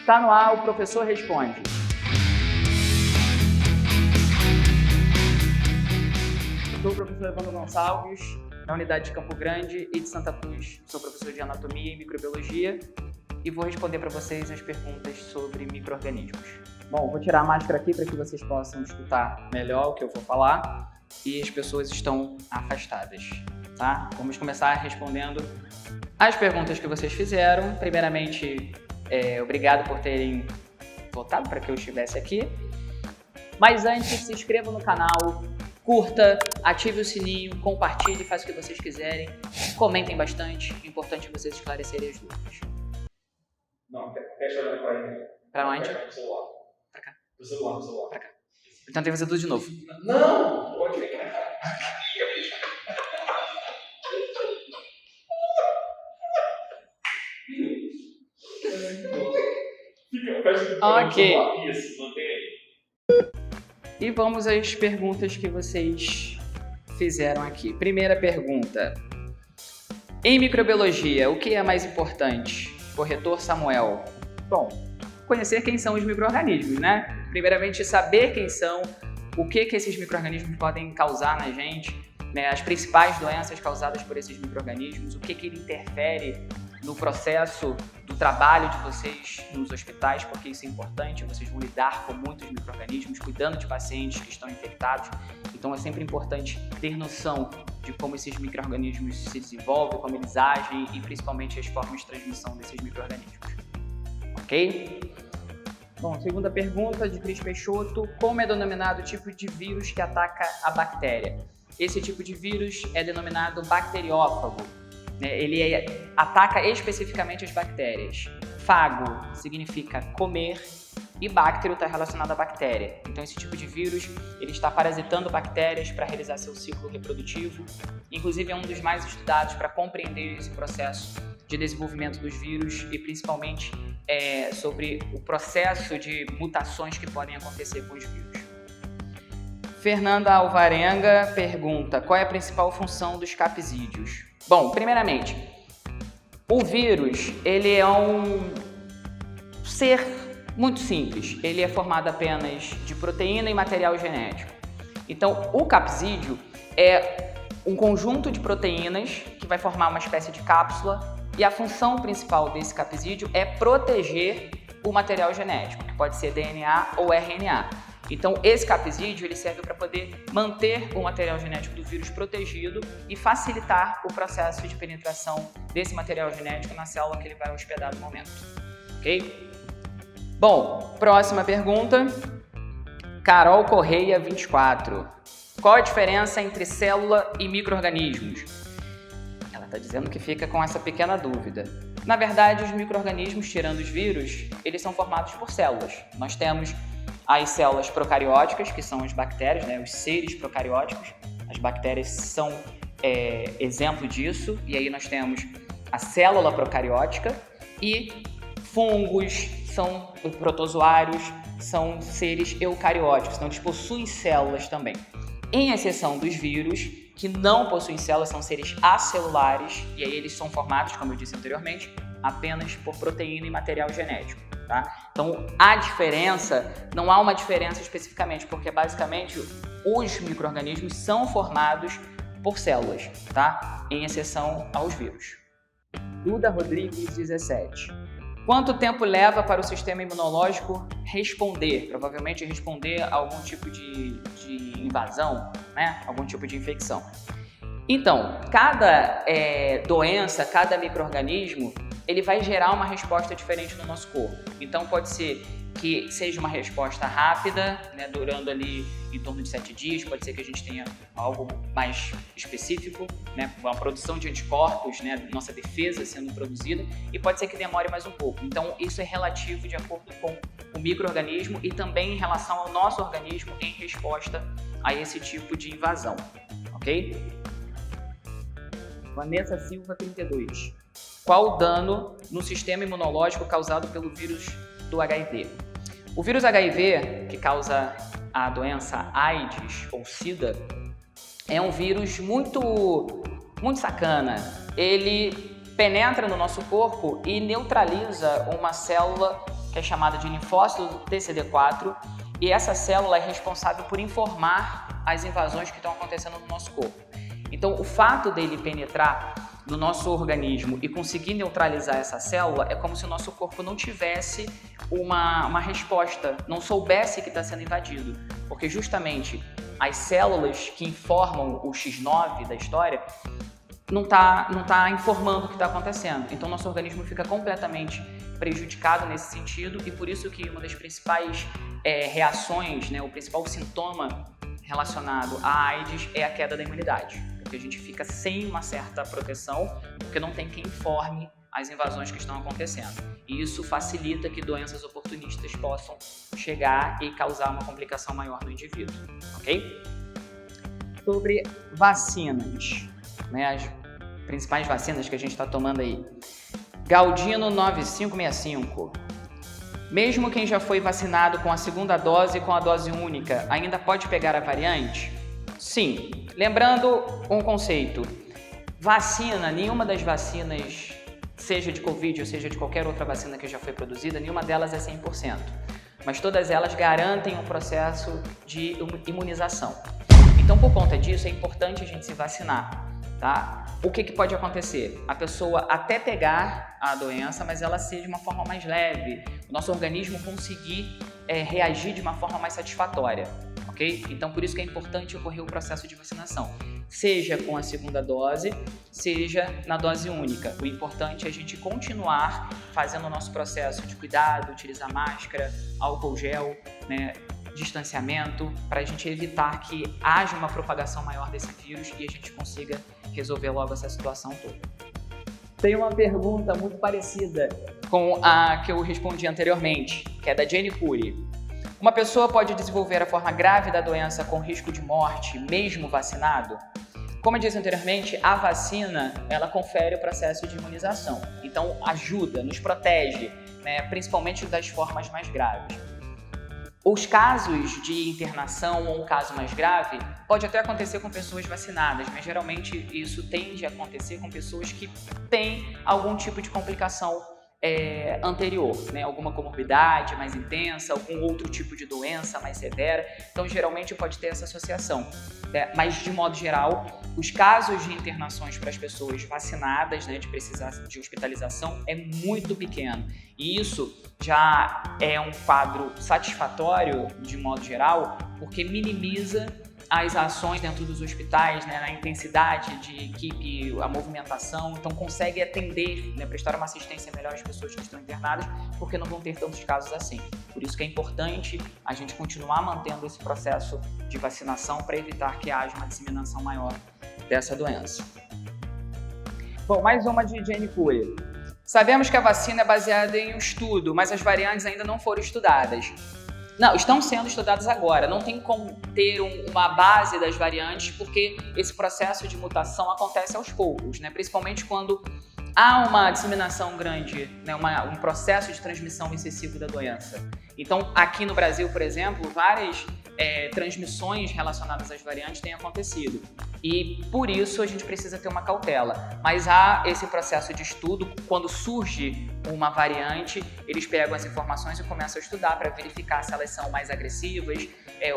Tá no ar, o professor responde. Eu sou o professor Evandro Gonçalves, da unidade de Campo Grande e de Santa Cruz. Sou professor de Anatomia e Microbiologia e vou responder para vocês as perguntas sobre micro-organismos. Bom, vou tirar a máscara aqui para que vocês possam escutar melhor o que eu vou falar e as pessoas estão afastadas, tá? Vamos começar respondendo as perguntas que vocês fizeram. Primeiramente, obrigado por terem votado para que eu estivesse aqui. Mas antes, se inscreva no canal, curta, ative o sininho, compartilhe, faça o que vocês quiserem, comentem bastante. É importante vocês esclarecerem as dúvidas. Não, fecha olhando para ele. Para onde? Para o celular. Para cá. Para o celular, Para cá. Então tem que fazer tudo de novo. Não! Pode ficar. Ok. Isso, mantém aí. E vamos às perguntas que vocês fizeram aqui. Primeira pergunta. Em microbiologia, o que é mais importante? Corretor Samuel. Bom, conhecer quem são os micro-organismos, né? Primeiramente, saber quem são, o que esses micro-organismos podem causar na gente, né? As principais doenças causadas por esses micro-organismos, o que ele interfere no processo do trabalho de vocês nos hospitais, porque isso é importante, vocês vão lidar com muitos micro-organismos, cuidando de pacientes que estão infectados, então é sempre importante ter noção de como esses micro-organismos se desenvolvem, como eles agem e principalmente as formas de transmissão desses micro-organismos. Ok? Bom, segunda pergunta de Cris Peixoto, como é denominado o tipo de vírus que ataca a bactéria? Esse tipo de vírus é denominado bacteriófago. Ele ataca especificamente as bactérias. Fago significa comer e bactério está relacionado à bactéria. Então esse tipo de vírus ele está parasitando bactérias para realizar seu ciclo reprodutivo. Inclusive é um dos mais estudados para compreender esse processo de desenvolvimento dos vírus e principalmente sobre o processo de mutações que podem acontecer com os vírus. Fernanda Alvarenga pergunta, qual é a principal função dos capsídeos? Bom, primeiramente, o vírus, ele é um ser muito simples. Ele é formado apenas de proteína e material genético. Então, o capsídeo é um conjunto de proteínas que vai formar uma espécie de cápsula e a função principal desse capsídeo é proteger o material genético, que pode ser DNA ou RNA. Então, esse capsídeo ele serve para poder manter o material genético do vírus protegido e facilitar o processo de penetração desse material genético na célula que ele vai hospedar no momento. Ok? Bom, próxima pergunta. Carol Correia, 24. Qual a diferença entre célula e micro-organismos? Ela está dizendo que fica com essa pequena dúvida. Na verdade, os micro-organismos, tirando os vírus, eles são formados por células. Nós temos as células procarióticas, que são as bactérias, né, os seres procarióticos. As bactérias são exemplo disso. E aí nós temos a célula procariótica e fungos, são protozoários, são seres eucarióticos, então eles possuem células também. Em exceção dos vírus, que não possuem células, são seres acelulares, e aí eles são formados, como eu disse anteriormente, apenas por proteína e material genético. Tá? Então, a diferença, não há uma diferença especificamente, porque basicamente os micro-organismos são formados por células, tá? Em exceção aos vírus. Duda Rodrigues, 17. Quanto tempo leva para o sistema imunológico responder? Provavelmente responder a algum tipo de invasão, né? Algum tipo de infecção. Então, cada doença, cada micro-organismo, ele vai gerar uma resposta diferente no nosso corpo. Então, pode ser que seja uma resposta rápida, né, durando ali em torno de 7 dias, pode ser que a gente tenha algo mais específico, né, uma produção de anticorpos, né, nossa defesa sendo produzida, e pode ser que demore mais um pouco. Então, isso é relativo de acordo com o micro-organismo e também em relação ao nosso organismo em resposta a esse tipo de invasão, ok? Vanessa Silva, 32. Qual o dano no sistema imunológico causado pelo vírus do HIV? O vírus HIV, que causa a doença AIDS ou SIDA, é um vírus muito sacana. Ele penetra no nosso corpo e neutraliza uma célula que é chamada de linfócito TCD4, e essa célula é responsável por informar as invasões que estão acontecendo no nosso corpo. Então, o fato dele penetrar no nosso organismo e conseguir neutralizar essa célula é como se o nosso corpo não tivesse uma resposta, não soubesse que está sendo invadido, porque justamente as células que informam o X9 da história não tá informando o que está acontecendo. Então, nosso organismo fica completamente prejudicado nesse sentido, e por isso que uma das principais reações, né, o principal sintoma relacionado à AIDS é a queda da imunidade, porque a gente fica sem uma certa proteção, porque não tem quem informe as invasões que estão acontecendo. E isso facilita que doenças oportunistas possam chegar e causar uma complicação maior no indivíduo, ok? Sobre vacinas, né, as principais vacinas que a gente está tomando aí. Galdino 9565. Mesmo quem já foi vacinado com a segunda dose e com a dose única, ainda pode pegar a variante? Sim. Lembrando um conceito. Vacina, nenhuma das vacinas, seja de Covid ou seja de qualquer outra vacina que já foi produzida, nenhuma delas é 100%. Mas todas elas garantem um processo de imunização. Então, por conta disso, é importante a gente se vacinar, tá? O que pode acontecer? A pessoa até pegar a doença, mas ela ser de uma forma mais leve, o nosso organismo conseguir reagir de uma forma mais satisfatória, ok? Então, por isso que é importante ocorrer o processo de vacinação, seja com a segunda dose, seja na dose única. O importante é a gente continuar fazendo o nosso processo de cuidado, utilizar máscara, álcool gel, né, distanciamento, para a gente evitar que haja uma propagação maior desse vírus e a gente consiga resolver logo essa situação toda. Tem uma pergunta muito parecida com a que eu respondi anteriormente, que é da Jenny Cury. Uma pessoa pode desenvolver a forma grave da doença com risco de morte, mesmo vacinado? Como eu disse anteriormente, a vacina, ela confere o processo de imunização. Então, ajuda, nos protege, né, principalmente das formas mais graves. Os casos de internação ou um caso mais grave pode até acontecer com pessoas vacinadas, mas geralmente isso tende a acontecer com pessoas que têm algum tipo de complicação anterior, né? Alguma comorbidade mais intensa, algum outro tipo de doença mais severa. Então, geralmente pode ter essa associação, né? Mas, de modo geral, os casos de internações para as pessoas vacinadas, né, de precisar de hospitalização, é muito pequeno. E isso já é um quadro satisfatório, de modo geral, porque minimiza as ações dentro dos hospitais, né, na intensidade de equipe, a movimentação, então consegue atender, né, prestar uma assistência melhor às pessoas que estão internadas, porque não vão ter tantos casos assim. Por isso que é importante a gente continuar mantendo esse processo de vacinação para evitar que haja uma disseminação maior dessa doença. Bom, mais uma de Jenny Cury. Sabemos que a vacina é baseada em um estudo, mas as variantes ainda não foram estudadas. Não, estão sendo estudadas agora. Não tem como ter uma base das variantes, porque esse processo de mutação acontece aos poucos, né? Principalmente quando há uma disseminação grande, né? Um processo de transmissão excessivo da doença. Então, aqui no Brasil, por exemplo, várias transmissões relacionadas às variantes têm acontecido. E por isso a gente precisa ter uma cautela. Mas há esse processo de estudo, quando surge uma variante, eles pegam as informações e começam a estudar para verificar se elas são mais agressivas,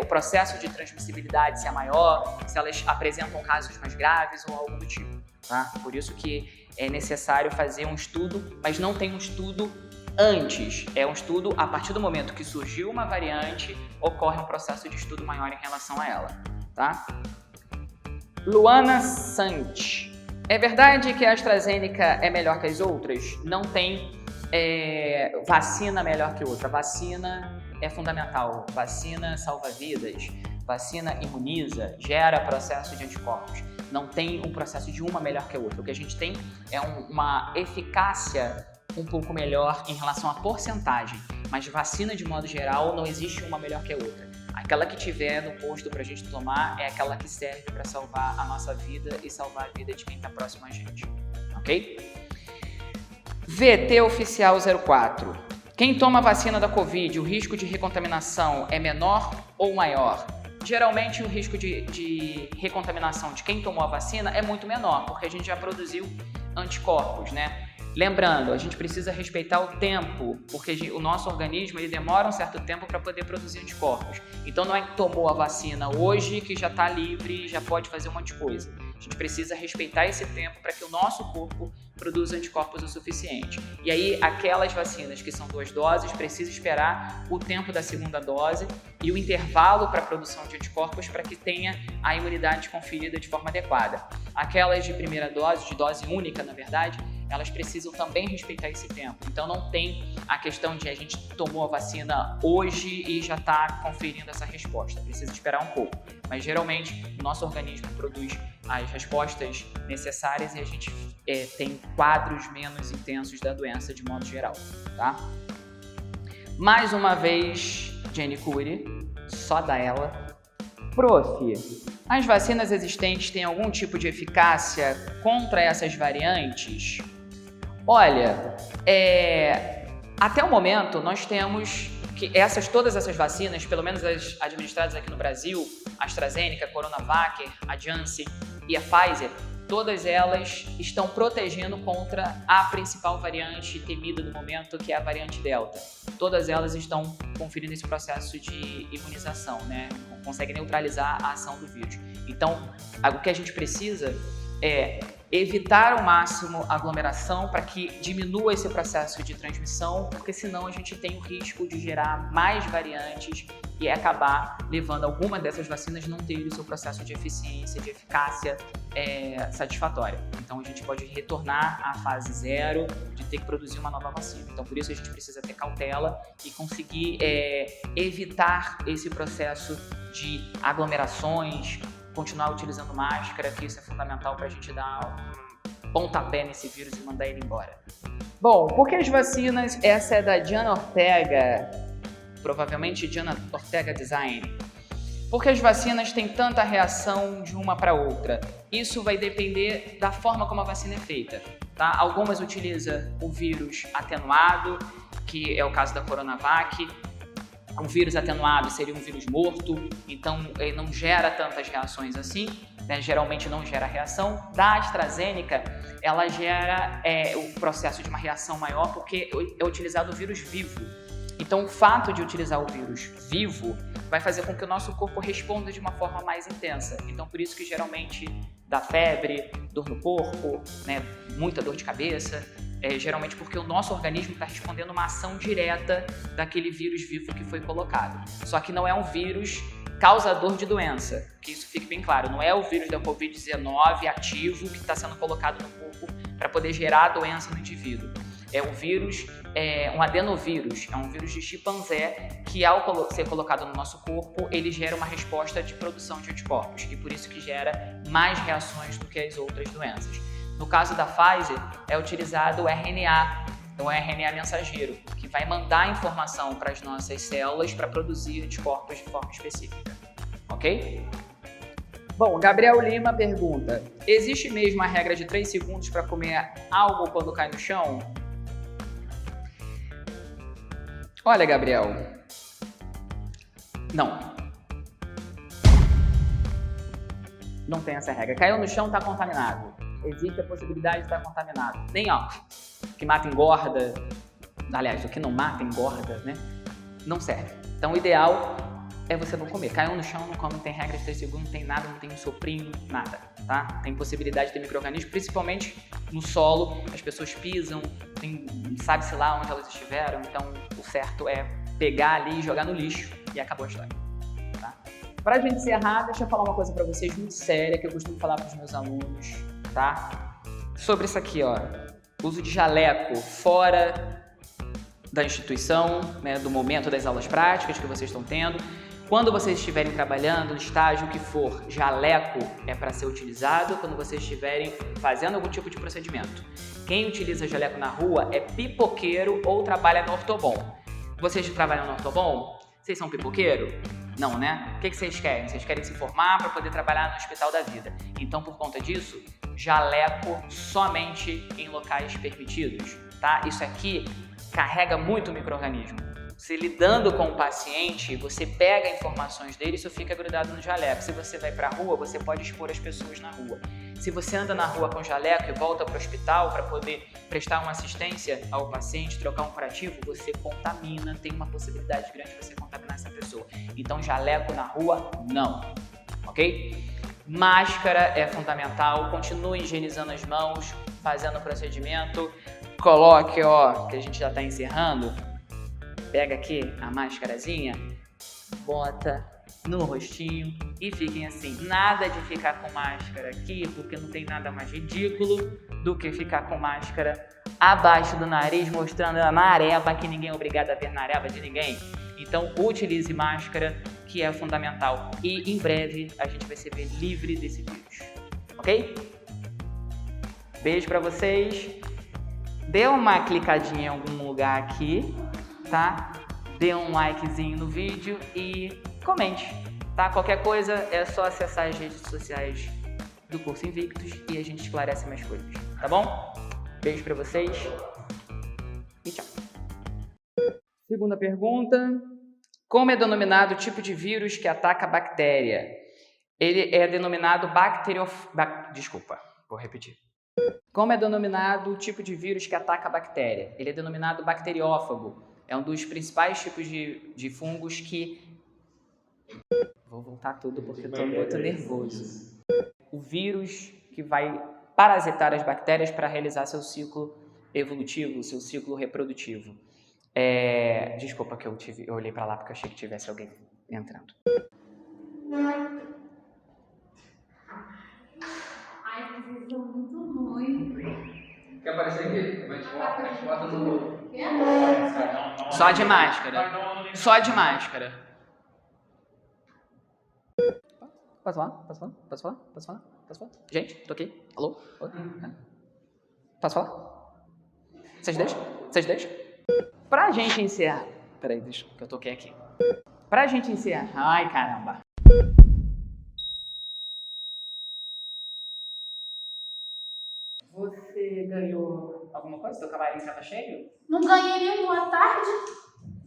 o processo de transmissibilidade se é maior, se elas apresentam casos mais graves ou algo do tipo, tá? Por isso que é necessário fazer um estudo, mas não tem um estudo antes. É um estudo a partir do momento que surgiu uma variante, ocorre um processo de estudo maior em relação a ela, tá? Luana Sant. É verdade que a AstraZeneca é melhor que as outras? Não tem vacina melhor que outra. Vacina é fundamental. Vacina salva vidas. Vacina imuniza, gera processo de anticorpos. Não tem um processo de uma melhor que a outra. O que a gente tem é uma eficácia um pouco melhor em relação à porcentagem. Mas vacina, de modo geral, não existe uma melhor que a outra. Aquela que tiver no posto para a gente tomar é aquela que serve para salvar a nossa vida e salvar a vida de quem está próximo a gente, ok? VT Oficial 04. Quem toma a vacina da Covid, o risco de recontaminação é menor ou maior? Geralmente o risco de recontaminação de quem tomou a vacina é muito menor, porque a gente já produziu anticorpos, né? Lembrando, a gente precisa respeitar o tempo, porque o nosso organismo ele demora um certo tempo para poder produzir anticorpos. Então não é que tomou a vacina hoje que já está livre e já pode fazer um monte de coisa. A gente precisa respeitar esse tempo para que o nosso corpo produza anticorpos o suficiente. E aí, aquelas vacinas que são 2 doses, precisa esperar o tempo da segunda dose e o intervalo para a produção de anticorpos para que tenha a imunidade conferida de forma adequada. Aquelas de primeira dose, de dose única, na verdade, elas precisam também respeitar esse tempo. Então não tem a questão de a gente tomou a vacina hoje e já está conferindo essa resposta. Precisa esperar um pouco. Mas geralmente o nosso organismo produz as respostas necessárias e a gente tem quadros menos intensos da doença de modo geral, tá? Mais uma vez, Jenny Cury, só da ela. Prof, as vacinas existentes têm algum tipo de eficácia contra essas variantes? Olha, até o momento nós temos que todas essas vacinas, pelo menos as administradas aqui no Brasil, a AstraZeneca, a Coronavac, a Janssen e a Pfizer, todas elas estão protegendo contra a principal variante temida no momento, que é a variante Delta. Todas elas estão conferindo esse processo de imunização, né? Conseguem neutralizar a ação do vírus. Então, o que a gente precisa é evitar ao máximo a aglomeração para que diminua esse processo de transmissão, porque senão a gente tem o risco de gerar mais variantes e acabar levando alguma dessas vacinas não ter o seu processo de eficiência, de eficácia satisfatória. Então a gente pode retornar à fase 0 de ter que produzir uma nova vacina. Então por isso a gente precisa ter cautela e conseguir evitar esse processo de aglomerações, continuar utilizando máscara, que isso é fundamental para a gente dar um pontapé nesse vírus e mandar ele embora. Bom, por que as vacinas? Essa é da Diana Ortega, provavelmente Diana Ortega Design. Por que as vacinas têm tanta reação de uma para outra? Isso vai depender da forma como a vacina é feita, tá? Algumas utilizam o vírus atenuado, que é o caso da Coronavac. Um vírus atenuado seria um vírus morto, então ele não gera tantas reações assim, né? Geralmente não gera reação. Da AstraZeneca, ela gera o processo de uma reação maior porque é utilizado o vírus vivo. Então o fato de utilizar o vírus vivo vai fazer com que o nosso corpo responda de uma forma mais intensa. Então por isso que geralmente dá febre, dor no corpo, né? Muita dor de cabeça. Geralmente porque o nosso organismo está respondendo uma ação direta daquele vírus vivo que foi colocado. Só que não é um vírus causador de doença, que isso fique bem claro. Não é o vírus da Covid-19 ativo que está sendo colocado no corpo para poder gerar a doença no indivíduo. É um vírus, um adenovírus, é um vírus de chimpanzé que ao ser colocado no nosso corpo, ele gera uma resposta de produção de anticorpos e por isso que gera mais reações do que as outras doenças. No caso da Pfizer, é utilizado o RNA, então o RNA mensageiro, que vai mandar informação para as nossas células para produzir anticorpos de forma específica. Ok? Bom, Gabriel Lima pergunta: existe mesmo a regra de 3 segundos para comer algo quando cai no chão? Olha, Gabriel, não tem essa regra. Caiu no chão, está contaminado. Existe a possibilidade de estar contaminado. Nem álcool, que mata engorda. Aliás, o que não mata engorda, né? Não serve. Então o ideal é você não comer. Caiu no chão, não come, não tem regra de 3 segundos, não tem nada, não tem um soprinho, nada, tá? Tem possibilidade de ter micro-organismos, principalmente no solo. As pessoas pisam, sabe-se lá onde elas estiveram, então o certo é pegar ali e jogar no lixo e acabou a história, tá? Pra gente encerrar, deixa eu falar uma coisa pra vocês muito séria, que eu costumo falar pros meus alunos, tá? Sobre isso aqui, ó. Uso de jaleco fora da instituição, né, do momento das aulas práticas que vocês estão tendo. Quando vocês estiverem trabalhando no estágio que for, jaleco é para ser utilizado quando vocês estiverem fazendo algum tipo de procedimento. Quem utiliza jaleco na rua é pipoqueiro ou trabalha no ortobon. Vocês trabalham no ortobon? Vocês são pipoqueiro? Não, né? O que vocês querem? Vocês querem se formar para poder trabalhar no Hospital da Vida. Então, por conta disso, jaleco somente em locais permitidos, tá? Isso aqui carrega muito micro-organismo. Você lidando com o paciente, você pega informações dele e isso fica grudado no jaleco. Se você vai para a rua, você pode expor as pessoas na rua. Se você anda na rua com jaleco e volta para o hospital para poder prestar uma assistência ao paciente, trocar um curativo, você contamina, tem uma possibilidade grande de você contaminar essa pessoa. Então, jaleco na rua, não, ok? Máscara é fundamental, continue higienizando as mãos, fazendo o procedimento. Coloque, ó, que a gente já está encerrando, pega aqui a máscarazinha, bota no rostinho e fiquem assim. Nada de ficar com máscara aqui, porque não tem nada mais ridículo do que ficar com máscara abaixo do nariz, mostrando a nareba, que ninguém é obrigado a ver nareba de ninguém. Então, utilize máscara, que é fundamental. E em breve a gente vai se ver livre desse vírus, ok? Beijo pra vocês. Dê uma clicadinha em algum lugar aqui, tá? Dê um likezinho no vídeo e comente, tá? Qualquer coisa é só acessar as redes sociais do Curso Invictus e a gente esclarece mais coisas, tá bom? Beijo pra vocês e tchau. Segunda pergunta. Como é denominado o tipo de vírus que ataca a bactéria? Ele é denominado Desculpa, vou repetir. Como é denominado o tipo de vírus que ataca a bactéria? Ele é denominado bacteriófago. É um dos principais tipos de fungos que... Vou voltar tudo porque estou muito nervoso. O vírus que vai parasitar as bactérias para realizar seu ciclo evolutivo, seu ciclo reprodutivo. Desculpa que eu olhei para lá porque eu achei que tivesse alguém entrando. Ai, vocês são muito ruins. Quer aparecer aqui? A gente bota no... Quer? Só de máscara. Só de máscara. Posso falar? Posso falar? Posso falar? Posso falar? Posso falar? Gente, tô aqui. Alô? Oi? Posso falar? Vocês deixam? Vocês deixam? Pra gente encerrar... Peraí, deixa que eu toquei aqui. Pra gente encerrar... Ai, caramba. Você ganhou alguma coisa? Seu camarim estava cheio? Não ganhei nem boa tarde.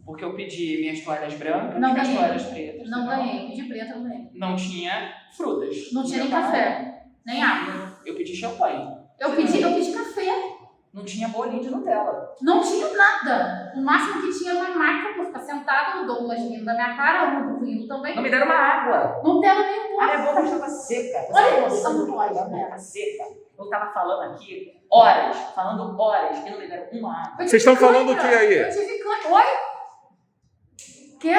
Porque eu pedi minhas toalhas brancas, Não minhas ganhei. toalhas pretas. Não ganhei. Pedi preta, não ganhei. Não tinha frutas. Não tinha nem café. Nem água. Eu pedi champanhe. Eu pedi café. Não tinha bolinho de Nutella. Não tinha nada. O máximo que tinha era uma maca pra eu ficar sentado. O Douglas rindo da minha cara, o Hugo rindo também. Não me deram uma água. Não deram nem um A minha boca estava seca. Olha Você isso, tem noção não do pode, que a né? boca seca. Eu tava falando aqui horas, falando horas, e não me deram uma água. Eu Vocês tive estão falando o cãibra. que aí? Eu tive cãibra. Oi? Quê?